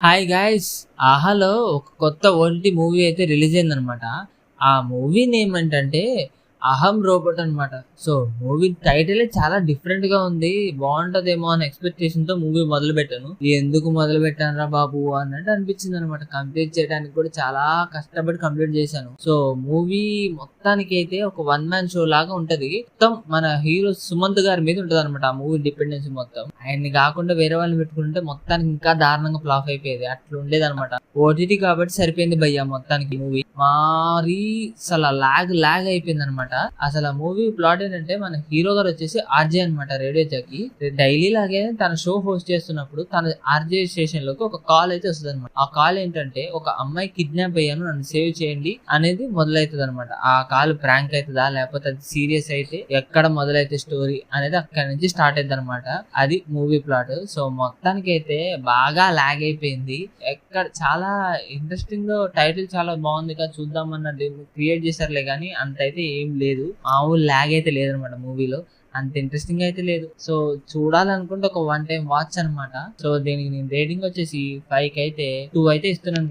Hi guys. ఆహాలో ఒక కొత్త ఓటీటీ మూవీ అయితే రిలీజ్ అయిందనమాట. ఆ మూవీ నేమ్ ఏంటంటే 'అహం రోబోట్' అనమాట. సో మూవీ టైటిలే చాలా డిఫరెంట్‌గా ఉంది. బావుంటదేమో అనే ఎక్స్‌పెక్టేషన్‌తో మూవీ మొదలుపెట్టాను. ఎందుకు మొదలుపెట్టానురా బాబు అన్నట్టు అనిపించిందనమాట. కంప్లీట్ చేయడానికి కూడా చాలా కష్టపడి కంప్లీట్ చేశాను. సో మూవీ మొత్తానికైతే ఒక వన్ మ్యాన్ షో లాగా ఉంటది. మొత్తం మన హీరో సుమంత్ గారి మీద ఉంటదనమాట ఆ మూవీ డిపెండెన్సీ మొత్తం. ఆయన్ని కాకుండా వేరే వాళ్ళని పెట్టుకుంటే మొత్తానికి ఇంకా దారుణంగా ఫ్లాప్ అయిపోయేది. అట్లా ఉండేదన్నమాట. ఓటీటీ కాబట్టి సరిపోయింది భయ్యా మొత్తానికి మూవీ. మారీ అసలు లాగ్ అయిపోయింది అనమాట. అసలు ఆ మూవీ ప్లాట్ ఏంటంటే మన హీరో గారు వచ్చేసి ఆర్జే అనమాట, రేడియో జాకీ. డైలీ లాగే తన షో హోస్ట్ చేస్తున్నప్పుడు తన ఆర్జే స్టేషన్ లోకి ఒక కాల్ అయితే వస్తుంది అనమాట. ఆ కాల్ ఏంటంటే ఒక అమ్మాయి కిడ్నాప్ అయ్యాను, నన్ను సేవ్ చేయండి అనేది మొదలవుతుంది అనమాట. ఆ కాల్ ప్రాంక్ అవుతుందా లేకపోతే అది సీరియస్ అయితే ఎక్కడ మొదలైతే స్టోరీ అనేది అక్కడ నుంచి స్టార్ట్ అవుతుంది అనమాట. అది మూవీ ప్లాట్. సో మొత్తానికి అయితే బాగా లాగ్ అయిపోయింది. ఎక్కడ చాలా ఇంట్రెస్టింగ్ టైటిల్ చాలా బాగుంది కదా చూద్దామన్న క్రియేట్ చేశారులే కానీ అంత అయితే ఏం లేదు. మామూలు లాగ్ అయితే లేదనమాట మూవీలో. అంత ఇంట్రెస్టింగ్ అయితే లేదు. సో చూడాలనుకుంటే ఒక వన్ టైం వాచ్ అనమాట. సో దీనికి నేను రేటింగ్ వచ్చేసి 5 కి అయితే 2 అయితే ఇస్తున్నాను.